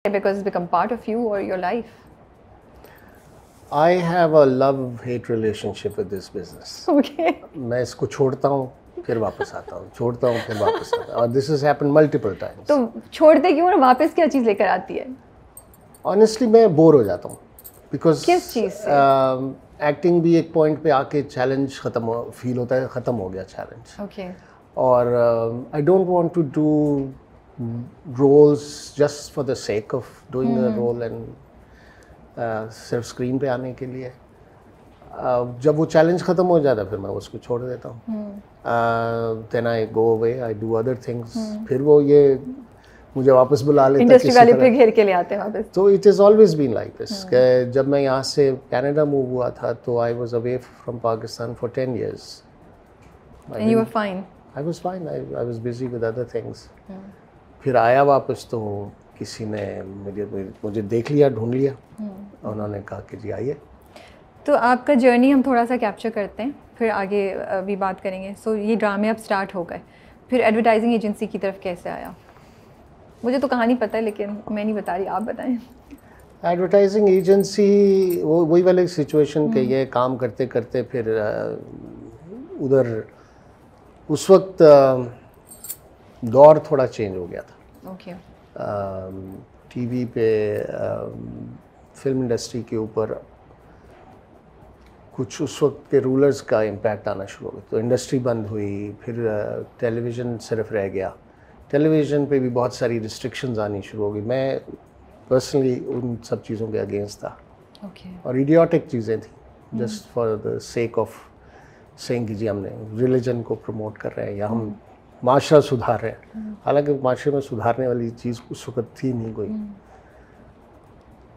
because it's become part of you or your life? I have a love-hate relationship with this business. Okay. मैं इसको छोड़ता हूँ फिर वापस आता हूँ, छोड़ता हूँ फिर वापस आता हूँ, और this has happened multiple times. तो छोड़ते क्यों और वापस क्या चीज़ लेकर आती है? Honestly मैं बोर हो जाता हूँ because किस चीज़ से? एक्टिंग भी एक पॉइंट पे आके चैलेंज फील होता है, ख़त्म हो गया चैलेंज. Okay. और I don't want to do roles just for the sake of doing a role and सिर्फ स्क्रीन पे आने के लिए. जब वो चैलेंज ख़त्म हो जाता है फिर मैं उसको छोड़ देता हूँ. Then I go away, I do other things. फिर वो ये मुझे वापस बुला लेता है इंडस्ट्री वाले पे घेर के ले आते हैं वापस. तो it is always been like this. जब मैं यहाँ से कनाडा मूव हुआ था तो I was away from Pakistan for 10 years. And you were fine. I was fine. I was busy with other things. फिर आया वापस तो किसी ने मुझे देख लिया, ढूंढ लिया. उन्होंने कहा कि जी आइए. तो आपका जर्नी हम थोड़ा सा कैप्चर करते हैं, फिर आगे भी बात करेंगे. सो ये ड्रामे अब स्टार्ट हो गए, फिर एडवर्टाइजिंग एजेंसी की तरफ कैसे आया? मुझे तो कहानी पता है लेकिन मैं नहीं बता रही, आप बताएं. एडवर्टाइजिंग एजेंसी वही वाली सिचुएशन के ये काम करते करते फिर उधर उस वक्त दौर थोड़ा चेंज हो गया था. ओके. टीवी पे फिल्म इंडस्ट्री के ऊपर कुछ उस वक्त के रूलर्स का इम्पैक्ट आना शुरू हो गया. तो इंडस्ट्री बंद हुई, फिर टेलीविज़न सिर्फ रह गया. टेलीविज़न पे भी बहुत सारी रिस्ट्रिक्शंस आनी शुरू हो गई. मैं पर्सनली उन सब चीज़ों के अगेंस्ट था. ओके. और इडियोटिक चीज़ें थी just for the sake of saying कि जी हमने रिलीजन को प्रमोट कर रहे हैं या हम माशरा सुधार रहे हैं. हालांकि माशरे में सुधारने वाली चीज़ उस वक्त थी नहीं कोई.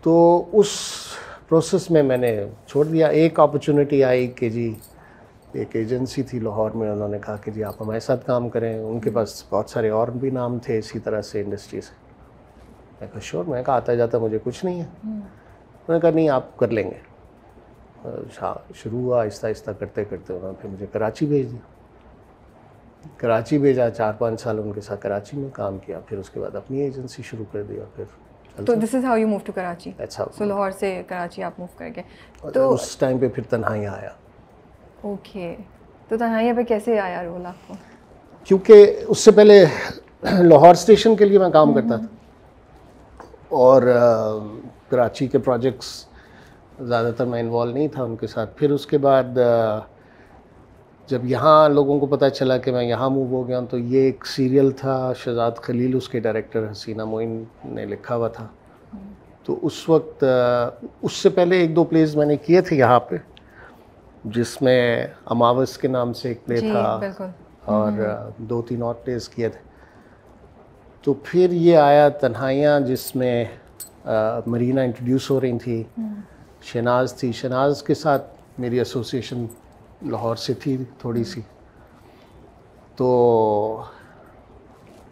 तो उस प्रोसेस में मैंने छोड़ दिया. एक अपॉर्चुनिटी आई कि जी एक एजेंसी थी लाहौर में, उन्होंने कहा कि जी आप हमारे साथ काम करें. उनके पास बहुत सारे और भी नाम थे इसी तरह से इंडस्ट्री से. मैं कहा श्योर. मैं कहा आता जाता मुझे कुछ नहीं है. उन्होंने कहा नहीं आप कर लेंगे. शुरू हुआ आहिस्ता आहिस्ता करते करते. उन्होंने फिर मुझे कराची भेज दिया. कराची भेजा, 4-5 साल उनके साथ कराची में काम किया. फिर उसके बाद अपनी एजेंसी शुरू कर दिया. फिर तो this is how you move to Karachi. That's how. So Lahore से कराची आप मूव कर गए. तो उस टाइम पे फिर तन्हाइयाँ आया. ओके. तो तन्हाइयाँ पे कैसे आया रोल आपको? क्योंकि उससे पहले लाहौर स्टेशन के लिए मैं काम करता था और कराची के प्रोजेक्ट्स ज़्यादातर मैं इन्वॉल्व नहीं था उनके साथ. फिर उसके बाद जब यहाँ लोगों को पता चला कि मैं यहाँ मूव हो गया हूँ तो ये एक सीरियल था शहजाद खलील, उसके डायरेक्टर हसीना मोइन ने लिखा हुआ था. तो उस वक्त उससे पहले 1-2 प्लेस मैंने किए थे यहाँ पे, जिसमें अमावस के नाम से एक प्ले था और 2-3 और प्लेस किए थे. तो फिर ये आया तन्हाइयाँ, जिसमें मरीना इंट्रोड्यूस हो रही थी. शहनाज थी. शहनाज के साथ मेरी एसोसिएशन लाहौर से थी थोड़ी सी. तो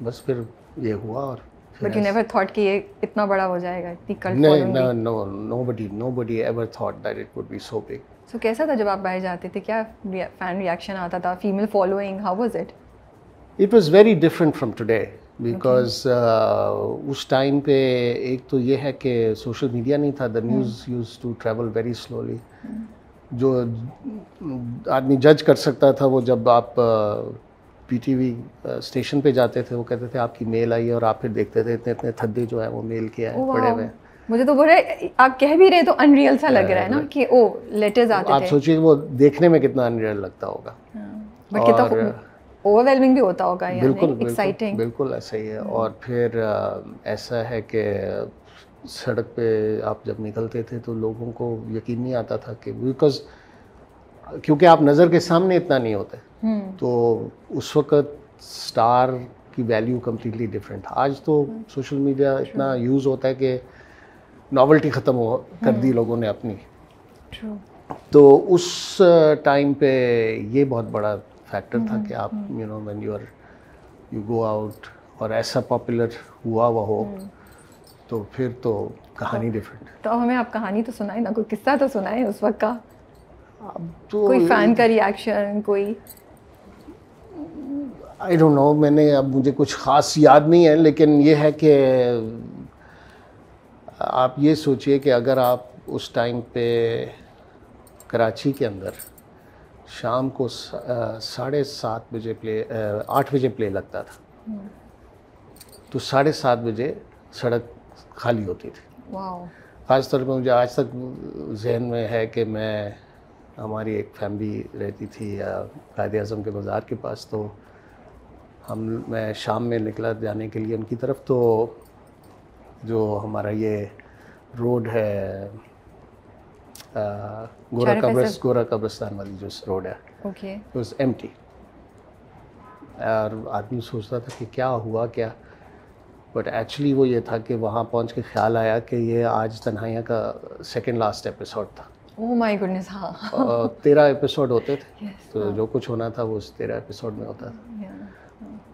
बस फिर ये हुआ. और बट यू नेवर थॉट कि ये इतना बड़ा हो जाएगा, इतनी cult following? nobody ever thought that it would be so big. सो कैसा था जब आप बाहर जाते थे? क्या फैन रिएक्शन आता था? Female following, how was it? It was very different from today because उस टाइम पे एक तो ये है कि सोशल मीडिया नहीं था. The news used to travel very slowly. जो आदमी जज कर सकता था वो जब आप पीटीवी स्टेशन पे जाते थे, वो कहते थे आपकी मेल आई है और आप फिर देखते थे इतने इतने थद्दे जो है वो मेल के आए पड़े हुए. मुझे तो बोल रहे, आप कह भी रहे तो अनरियल सा लग रहा है ना कि ओ लेटर्स आते थे. आप सोचिए वो देखने में कितना अनरियल लगता होगा. बट कितना ओवरवेलमिंग भी होता होगा. बिल्कुल एक्साइटिंग. बिल्कुल ऐसा ही है. और फिर ऐसा है कि सड़क पे आप जब निकलते थे तो लोगों को यकीन नहीं आता था कि क्योंकि आप नज़र के सामने इतना नहीं होते. तो उस वक्त स्टार की वैल्यू कम्प्लीटली डिफरेंट. आज तो सोशल मीडिया इतना यूज़ होता है कि नॉवेल्टी ख़त्म कर दी लोगों ने अपनी. तो उस टाइम पे ये बहुत बड़ा फैक्टर था कि आप व्हेन यू गो आउट और ऐसा पॉपुलर हुआ हो तो फिर तो कहानी डिफरेंट. तो हमें आप कहानी तो सुनाए ना, कोई किस्सा तो सुनाए उस वक्त का. अब तो कोई फैन का रिएक्शन, कोई आई डोंट नो. मैंने अब मुझे कुछ ख़ास याद नहीं है, लेकिन ये है कि आप ये सोचिए कि अगर आप उस टाइम पे कराची के अंदर शाम को 7:30 बजे 8 बजे प्ले लगता था, तो 7:30 बजे सड़क खाली होती थी। वाओ। ख़ास तौर पे मुझे आज तक जहन में है कि हमारी एक फैमिली रहती थी कायद आज़म के बाज़ार के पास, तो मैं शाम में निकला जाने के लिए उनकी तरफ, तो जो हमारा ये रोड है गोरा कब्रिस्तान वाली जो रोड है, ओके, इट वाज एम्प्टी। और आदमी सोचता था कि क्या हुआ क्या, बट एक्चुअली वो ये था कि वहाँ पहुँच के ख्याल आया कि ये आज तन्हाइयाँ का सेकंड लास्ट एपिसोड था। Oh my goodness. हाँ 13 एपिसोड होते थे, yes, तो जो कुछ होना था वो उस 13 एपिसोड में होता था।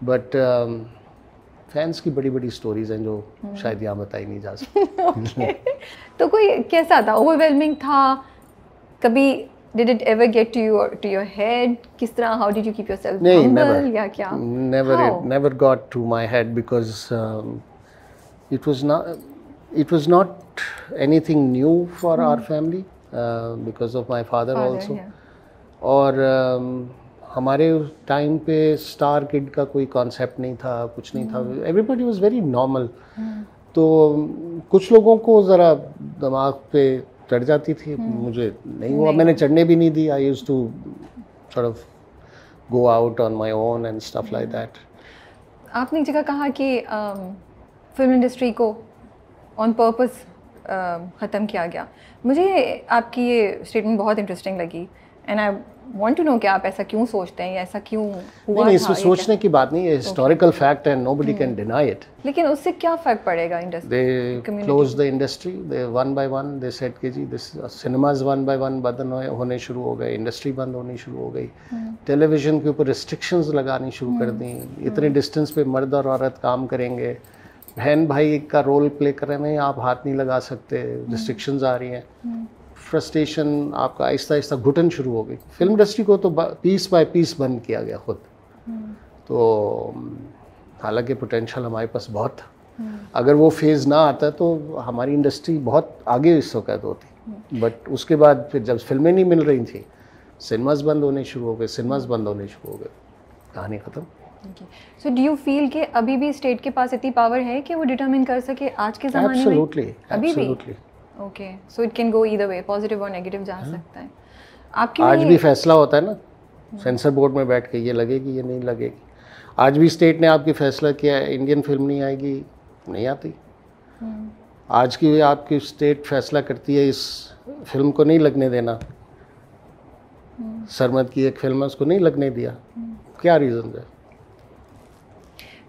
बट फैंस की बड़ी बड़ी स्टोरीज हैं जो शायद यहाँ बताई नहीं जा सकती। तो कोई कैसा था, ओवरवेलमिंग था कभी? Did it ever get to your head? किस तरह, how did you keep yourself humble या क्या? Never got to my head because it was not anything new for our family because of my father also. Yeah. और हमारे time पे star kid का कोई concept नहीं था, कुछ नहीं था, एवरीबॉडी वाज वेरी नॉर्मल। तो कुछ लोगों को ज़रा दिमाग पे चढ़ जाती थी, मुझे नहीं हुआ, मैंने चढ़ने भी नहीं दी। I used to sort of go out on my own and stuff like that. आपने एक जगह कहा कि फिल्म इंडस्ट्री को ऑन पर्पस ख़त्म किया गया। मुझे आपकी ये स्टेटमेंट बहुत इंटरेस्टिंग लगी and I want to know कि आप ऐसा क्यों सोचते हैं या ऐसा क्यों हुआ? नहीं, इसमें सोचने की बात नहीं है, हिस्टोरिकल फैक्ट है, नोबडी कैन डिनाई इट। लेकिन उससे क्या फ़र्क पड़ेगा industry? They close the industry, they one by one they said कि जी this cinemas one by one बंद होने शुरू हो गए, इंडस्ट्री बंद होनी शुरू हो गई, टेलीविज़न के ऊपर रिस्ट्रिक्शंस लगानी शुरू कर दी। इतने डिस्टेंस पे मर्द और औरत काम करेंगे, बहन भाई का रोल प्ले कर रहे हैं, आप हाथ नहीं लगा सकते, रिस्ट्रिक्शंस आ रही हैं। फ्रस्ट्रेशन आपका आहिस्ता आहिस्ता घुटन शुरू हो गई। फिल्म इंडस्ट्री को तो पीस बाय पीस बंद किया गया खुद। तो हालांकि पोटेंशियल हमारे पास बहुत था, अगर वो फेज़ ना आता तो हमारी इंडस्ट्री बहुत आगे इस वक्त होती। बट उसके बाद फिर जब फिल्में नहीं मिल रही थी, सिनेमाज बंद होने शुरू हो गए, कहानी ख़त्म। सो डू यू फील कि अभी भी स्टेट के पास इतनी पावर है कि वो डिटरमिन कर सके आज के ज़माने में? अभी भी? Okay, so it can go either way, positive और नेगेटिव जा सकता है। आपकी आज भी फैसला होता है ना, सेंसर बोर्ड में बैठ के ये लगेगी ये नहीं लगेगी। आज भी स्टेट ने आपकी फैसला किया है इंडियन फिल्म नहीं आएगी, नहीं आती। आज की आपकी स्टेट फैसला करती है इस फिल्म को नहीं लगने देना, सरमद की एक फिल्म है उसको नहीं लगने दिया, क्या रीज़न है?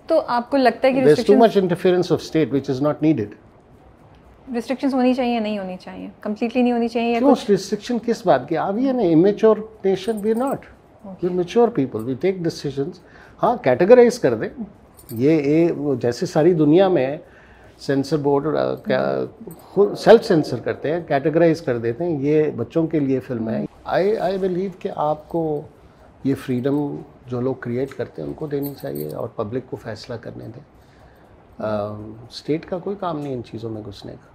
तो आपको लगता है कि there's too much interference of state which is not needed। Restrictions होनी चाहिए या नहीं होनी चाहिए? कंप्लीटली नहीं होनी चाहिए या क्यों रिस्ट्रिक्शन किस बात की? आप ये ना immature nation, we are not, we mature people, we take decisions. हाँ, कैटेगराइज कर दें, ये जैसे सारी दुनिया में सेंसर बोर्ड सेल्फ सेंसर करते हैं, कैटेगराइज कर देते हैं, ये बच्चों के लिए फिल्म है। आई बिलीव कि आपको ये फ्रीडम जो लोग क्रिएट करते हैं उनको देनी चाहिए और पब्लिक को फैसला करने दें। स्टेट का कोई काम नहीं इन चीज़ों में घुसने का।